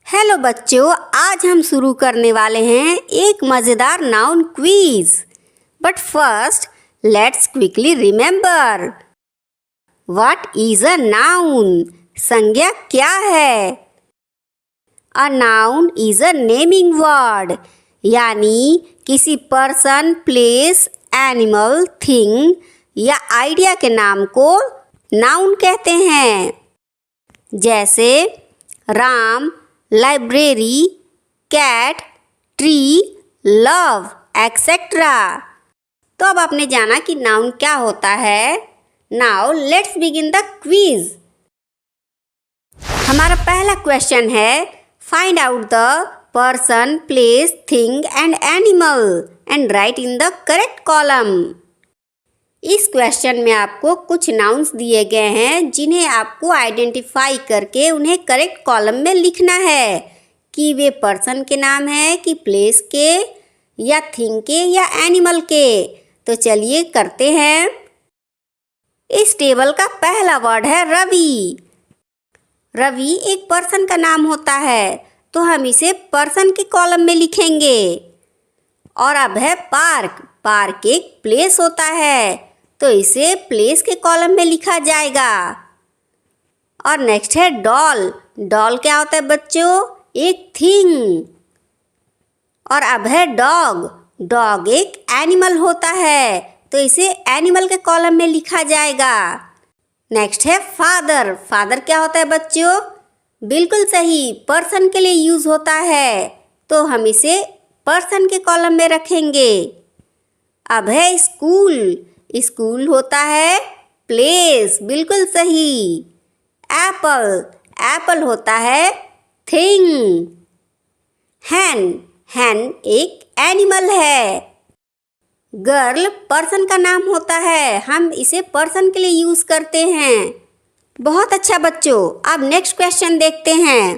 Hello बच्चों, आज हम शुरू करने वाले हैं एक मज़ेदार noun quiz. But first let's quickly remember what is a noun. संज्ञा क्या है? A noun is a naming word, यानी किसी पर्सन, प्लेस, एनिमल, थिंग या आइडिया के नाम को नाउन कहते हैं। जैसे Ram, library, cat, tree, love, etcetera. तो अब आपने जाना कि नाउन क्या होता है। Now let's begin the quiz. हमारा पहला क्वेश्चन है, find out the person, place, thing and animal and right in the correct column. इस क्वेश्चन में आपको कुछ नाउन्स दिए गए हैं जिन्हें आपको आइडेंटिफाई करके उन्हें करेक्ट कॉलम में लिखना है कि वे पर्सन के नाम है कि प्लेस के या थिंग के या एनिमल के। तो चलिए करते हैं। इस टेबल का पहला वर्ड है रवि। रवि एक पर्सन का नाम होता है, तो हम इसे पर्सन के कॉलम में लिखेंगे। और अब है पार्क। पार्क एक प्लेस होता है, तो इसे प्लेस के कॉलम में लिखा जाएगा। और नेक्स्ट है डॉल। डॉल क्या होता है बच्चों? एक थिंग। और अब है डॉग। डॉग एक एनिमल होता है, तो इसे एनिमल के कॉलम में लिखा जाएगा। नेक्स्ट है फादर। फादर क्या होता है बच्चों? बिल्कुल सही, पर्सन के लिए यूज होता है, तो हम इसे पर्सन के कॉलम में रखेंगे। अब है स्कूल। स्कूल होता है प्लेस, बिल्कुल सही। एप्पल। एप्पल होता है थिंग। हैन। हैन एक एनिमल है। गर्ल पर्सन का नाम होता है, हम इसे पर्सन के लिए यूज करते हैं। बहुत अच्छा बच्चों, अब नेक्स्ट क्वेश्चन देखते हैं।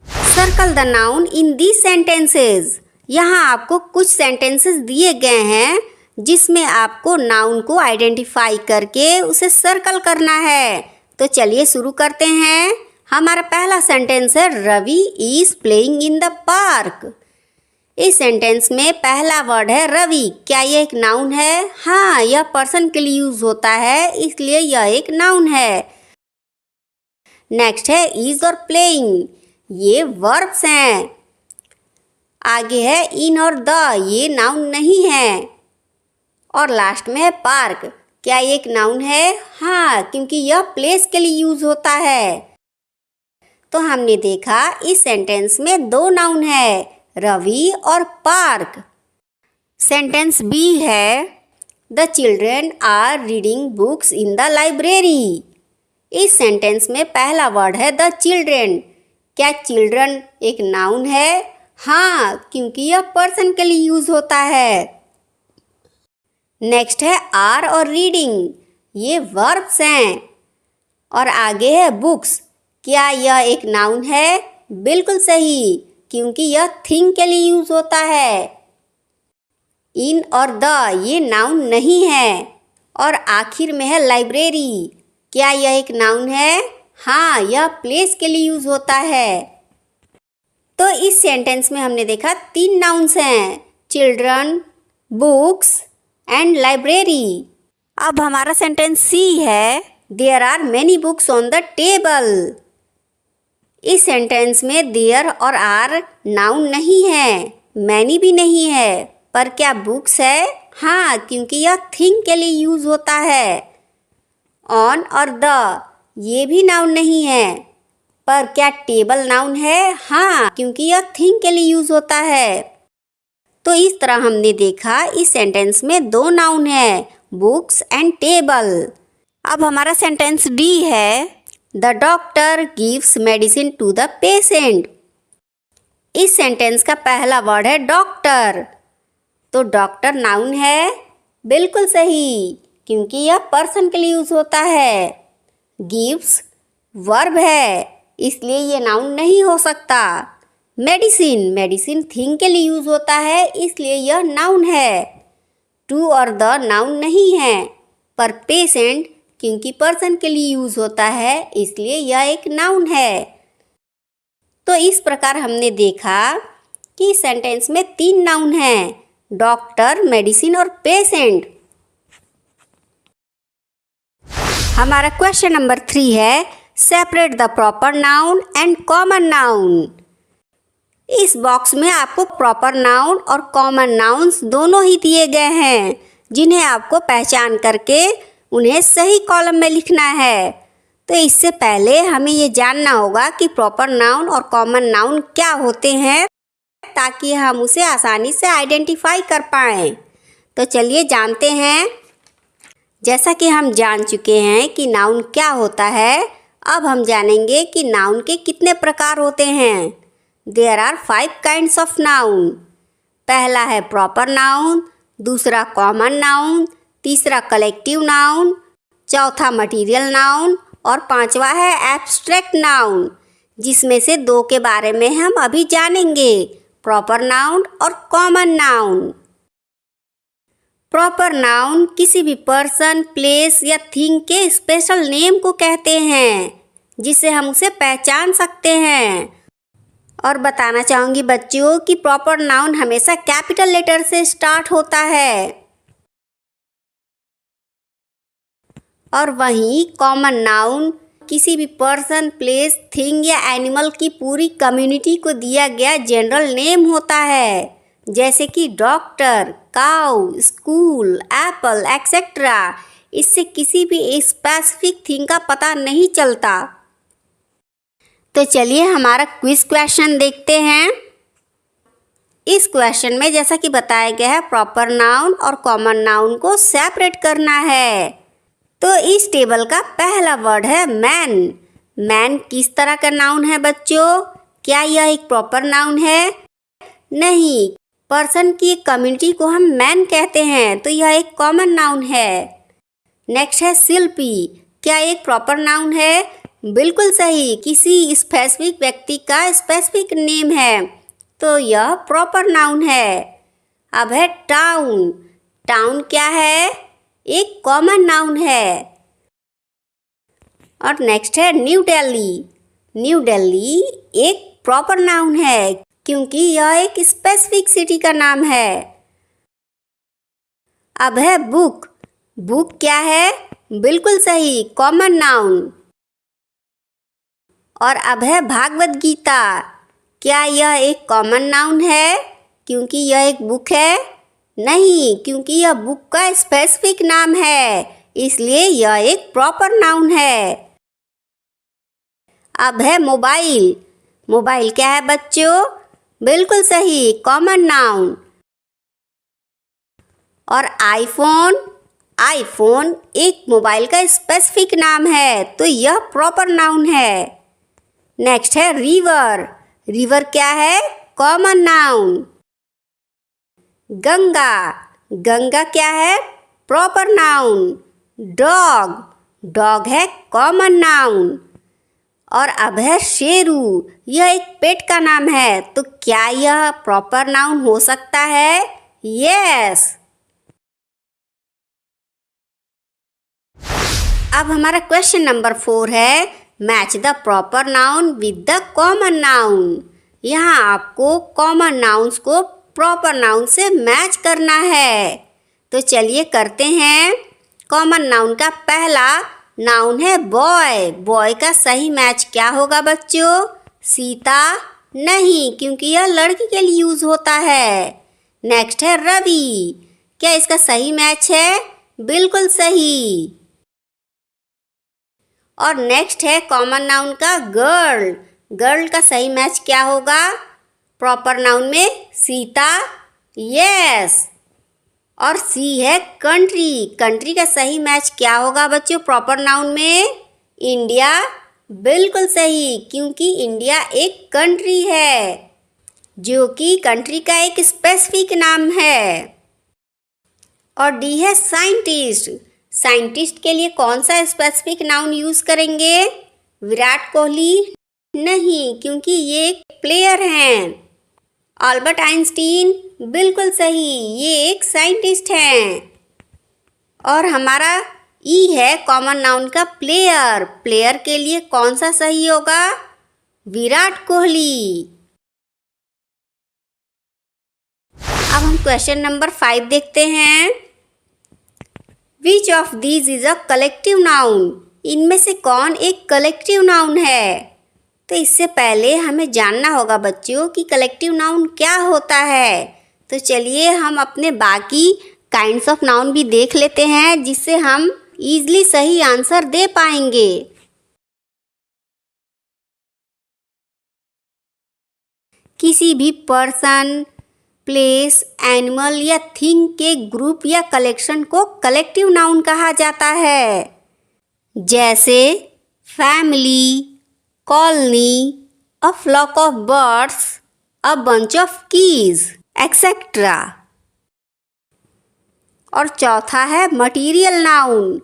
Circle the noun in these sentences. यहाँ आपको कुछ सेंटेंसेस दिए गए हैं जिसमें आपको नाउन को आइडेंटिफाई करके उसे सर्कल करना है। तो चलिए शुरू करते हैं। हमारा पहला सेंटेंस है Ravi is playing in the park. इस सेंटेंस में पहला वर्ड है रवि। क्या यह एक नाउन है? हाँ, यह पर्सन के लिए यूज होता है, इसलिए यह एक नाउन है। नेक्स्ट है इज और प्लेइंग, ये वर्ब्स हैं। आगे है इन और द, ये नाउन नहीं है। और लास्ट में है पार्क। क्या ये एक नाउन है? हाँ, क्योंकि यह प्लेस के लिए यूज होता है। तो हमने देखा इस सेंटेंस में दो नाउन है, रवि और पार्क। सेंटेंस बी है, the children are reading books in the library. इस सेंटेंस में पहला वर्ड है द चिल्ड्रेन। क्या चिल्ड्रन एक नाउन है? हाँ, क्योंकि यह पर्सन के लिए यूज होता है। नेक्स्ट है आर और रीडिंग, ये वर्ब्स हैं। और आगे है बुक्स। क्या यह एक नाउन है? बिल्कुल सही, क्योंकि यह थिंग के लिए यूज होता है। इन और द, ये नाउन नहीं है। और आखिर में है लाइब्रेरी। क्या यह एक नाउन है? हाँ, यह प्लेस के लिए यूज होता है। तो इस सेंटेंस में हमने देखा तीन नाउन्स हैं, चिल्ड्रन, बुक्स एंड लाइब्रेरी। अब हमारा सेंटेंस सी है, there are many books on the table. इस सेंटेंस में देयर और आर नाउन नहीं है, मैनी भी नहीं है, पर क्या बुक्स है? हाँ, क्योंकि यह थिंग के लिए यूज होता है। ऑन और द, ये भी नाउन नहीं है, पर क्या टेबल नाउन है? हाँ, क्योंकि यह थिंग के लिए यूज होता है। तो इस तरह हमने देखा इस सेंटेंस में दो नाउन है, बुक्स एंड टेबल। अब हमारा सेंटेंस डी है, the doctor gives medicine to the patient. इस सेंटेंस का पहला वर्ड है डॉक्टर। तो डॉक्टर नाउन है? बिल्कुल सही, क्योंकि यह पर्सन के लिए यूज होता है। गिव्स वर्ब है, इसलिए ये नाउन नहीं हो सकता। मेडिसिन, मेडिसिन थिंग के लिए यूज होता है, इसलिए यह नाउन है। टू और द नाउन नहीं है, पर पेशेंट क्योंकि पर्सन के लिए यूज होता है, इसलिए यह एक नाउन है। तो इस प्रकार हमने देखा कि सेंटेंस में 3 नाउन हैं, डॉक्टर, मेडिसिन और पेशेंट। हमारा क्वेश्चन नंबर 3 है, separate the proper noun and common noun. इस बॉक्स में आपको प्रॉपर नाउन और कॉमन नाउन्स दोनों ही दिए गए हैं, जिन्हें आपको पहचान करके उन्हें सही कॉलम में लिखना है। तो इससे पहले हमें ये जानना होगा कि प्रॉपर नाउन और कॉमन नाउन क्या होते हैं, ताकि हम उसे आसानी से आइडेंटिफाई कर पाएँ। तो चलिए जानते हैं। जैसा कि हम जान चुके हैं कि नाउन क्या होता है, अब हम जानेंगे कि नाउन के कितने प्रकार होते हैं। There are 5 kinds of noun. पहला है प्रॉपर नाउन, दूसरा कॉमन नाउन, तीसरा कलेक्टिव नाउन, चौथा मटीरियल नाउन और पांचवा है एब्स्ट्रैक्ट नाउन, जिसमें से 2 के बारे में हम अभी जानेंगे, प्रॉपर नाउन और कॉमन नाउन। प्रॉपर नाउन किसी भी पर्सन, प्लेस या थिंग के स्पेशल नेम को कहते हैं, जिसे हम उसे पहचान सकते हैं। और बताना चाहूँगी बच्चों कि प्रॉपर नाउन हमेशा कैपिटल लेटर से स्टार्ट होता है, और वहीं कॉमन नाउन किसी भी पर्सन, प्लेस, थिंग या एनिमल की पूरी कम्युनिटी को दिया गया जनरल नेम होता है, जैसे कि doctor, cow, school, Apple etcetera. इससे किसी भी स्पेसिफिक थिंग का पता नहीं चलता। तो चलिए हमारा क्विज क्वेश्चन देखते हैं। इस क्वेश्चन में जैसा कि बताया गया है, प्रॉपर नाउन और कॉमन नाउन को सेपरेट करना है। तो इस टेबल का पहला वर्ड है मैन। मैन किस तरह का नाउन है बच्चों? क्या यह एक प्रॉपर नाउन है? नहीं, पर्सन की कम्युनिटी को हम मैन कहते हैं, तो यह एक कॉमन नाउन है। नेक्स्ट है शिल्पी। क्या एक प्रॉपर नाउन है? बिल्कुल सही, किसी स्पेसिफिक व्यक्ति का स्पेसिफिक नेम है, तो यह प्रॉपर नाउन है। अब है टाउन। टाउन क्या है? एक कॉमन नाउन है। और नेक्स्ट है न्यू दिल्ली। न्यू दिल्ली एक प्रॉपर नाउन है, क्योंकि यह एक स्पेसिफिक सिटी का नाम है। अब है बुक। बुक क्या है? बिल्कुल सही, कॉमन नाउन। और अब है भागवत गीता। क्या यह एक कॉमन नाउन है, क्योंकि यह एक बुक है? नहीं, क्योंकि यह बुक का स्पेसिफिक नाम है, इसलिए यह एक प्रॉपर नाउन है। अब है मोबाइल। मोबाइल क्या है बच्चों? बिल्कुल सही, कॉमन नाउन। और आईफोन। आईफोन एक मोबाइल का स्पेसिफिक नाम है, तो यह प्रॉपर नाउन है। नेक्स्ट है रिवर। रिवर क्या है? Common noun. गंगा। गंगा क्या है? Proper noun. डॉग। डॉग है कॉमन नाउन। और अब है शेरू। यह एक पेट का नाम है, तो क्या यह प्रॉपर नाउन हो सकता है? यस। अब हमारा क्वेश्चन नंबर 4 है, match the proper noun with the common noun. यहाँ आपको कॉमन नाउन्स को प्रॉपर नाउन से मैच करना है। तो चलिए करते हैं। कॉमन नाउन का पहला नाउन है बॉय। बॉय का सही मैच क्या होगा बच्चों? सीता? नहीं, क्योंकि यह लड़की के लिए यूज होता है। नेक्स्ट है रवि। क्या इसका सही मैच है? बिल्कुल सही। और नेक्स्ट है कॉमन नाउन का गर्ल। गर्ल का सही मैच क्या होगा प्रॉपर नाउन में? सीता? यस। और सी है कंट्री। कंट्री का सही मैच क्या होगा बच्चों प्रॉपर नाउन में? इंडिया? बिल्कुल सही, क्योंकि इंडिया एक कंट्री है, जो कि कंट्री का एक स्पेसिफिक नाम है। और डी है साइंटिस्ट। साइंटिस्ट के लिए कौन सा स्पेसिफिक नाउन यूज करेंगे? विराट कोहली? नहीं, क्योंकि ये एक प्लेयर हैं। Albert Einstein? बिल्कुल सही, ये एक साइंटिस्ट हैं। और हमारा ई है कॉमन नाउन का प्लेयर। प्लेयर के लिए कौन सा सही होगा? विराट कोहली। अब हम क्वेश्चन नंबर 5 देखते हैं। Which of these is a collective noun? इनमें से कौन एक कलेक्टिव नाउन है? तो इससे पहले हमें जानना होगा बच्चों कि कलेक्टिव नाउन क्या होता है। तो चलिए हम अपने बाकी काइंड्स ऑफ नाउन भी देख लेते हैं, जिससे हम इजीली सही आंसर दे पाएंगे। किसी भी पर्सन, प्लेस, एनिमल या थिंग के ग्रुप या कलेक्शन को कलेक्टिव नाउन कहा जाता है, जैसे family, colony, a flock of birds, a bunch of keys, etcetera. और चौथा है मटीरियल नाउन,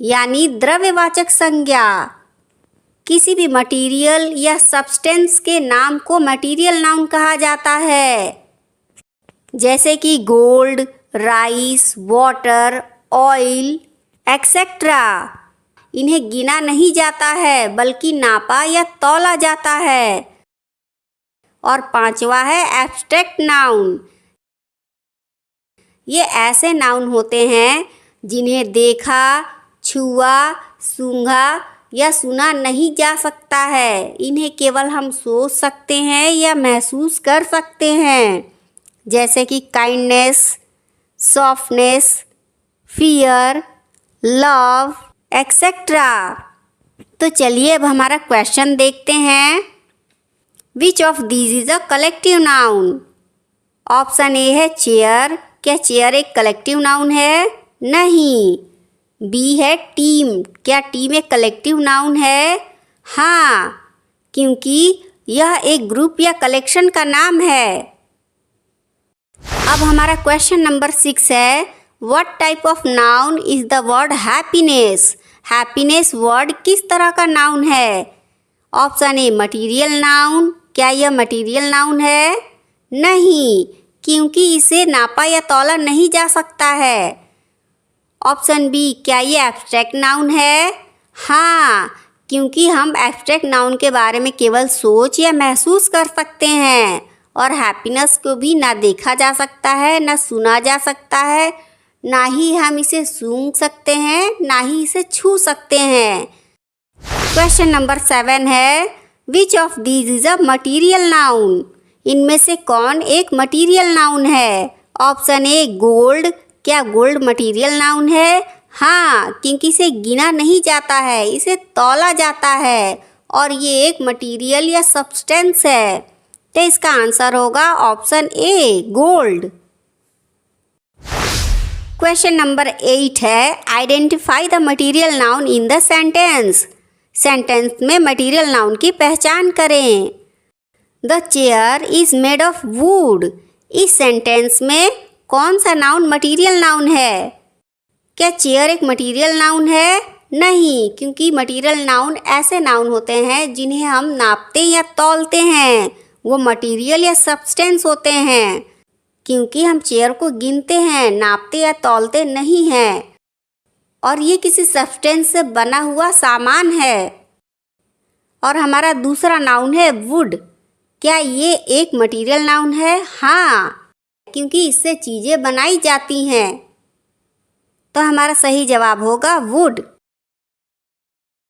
यानी द्रव्यवाचक संज्ञा। किसी भी मटीरियल या सब्सटेंस के नाम को मटीरियल नाउन कहा जाता है, जैसे कि gold, rice, water, oil, etcetera. इन्हें गिना नहीं जाता है बल्कि नापा या तौला जाता है। और पांचवा है एब्स्ट्रैक्ट नाउन। ये ऐसे नाउन होते हैं जिन्हें देखा, छुआ, सूंघा या सुना नहीं जा सकता है। इन्हें केवल हम सोच सकते हैं या महसूस कर सकते हैं, जैसे कि kindness, softness, fear, love, etcetera. तो चलिए अब हमारा क्वेश्चन देखते हैं। Which of these is a collective noun? Option A है चेयर। क्या चेयर एक कलेक्टिव नाउन है? नहीं। बी है टीम। क्या टीम एक कलेक्टिव नाउन है? हाँ, क्योंकि यह एक ग्रुप या कलेक्शन का नाम है। अब हमारा क्वेश्चन नंबर 6 है। What type of noun is the word happiness? Happiness word किस तरह का नाउन है? Option A material noun. क्या यह मटीरियल नाउन है? नहीं, क्योंकि इसे नापा या तौला नहीं जा सकता है। ऑप्शन बी, क्या ये एब्स्ट्रैक्ट नाउन है? हाँ, क्योंकि हम एब्स्ट्रैक्ट नाउन के बारे में केवल सोच या महसूस कर सकते हैं। और हैप्पीनेस को भी ना देखा जा सकता है, ना सुना जा सकता है, ना ही हम इसे सूंघ सकते हैं, ना ही इसे छू सकते हैं। क्वेश्चन नंबर 7 है। Which of these is a material noun? इनमें से कौन एक मटीरियल नाउन है? Option A gold. क्या गोल्ड मटीरियल नाउन है? हाँ, क्योंकि इसे गिना नहीं जाता है, इसे तौला जाता है और ये एक मटीरियल या सब्सटेंस है। तो इसका आंसर होगा option A gold. Question number 8 है। Identify the material noun in the sentence. Sentence में मटीरियल नाउन की पहचान करें। The chair is made of would. इस सेंटेंस में कौन सा नाउन मटीरियल नाउन है? क्या चेयर एक मटीरियल नाउन है? नहीं, क्योंकि मटीरियल नाउन ऐसे नाउन होते हैं जिन्हें हम नापते या तौलते हैं। वो मटीरियल या सब्सटेंस होते हैं, क्योंकि हम चेयर को गिनते हैं, नापते या तौलते नहीं हैं। और ये किसी सब्सटेंस से बना हुआ सामान है। और हमारा दूसरा नाउन है वुड। क्या ये एक मटीरियल नाउन है? हाँ, क्योंकि इससे चीज़ें बनाई जाती हैं। तो हमारा सही जवाब होगा वुड।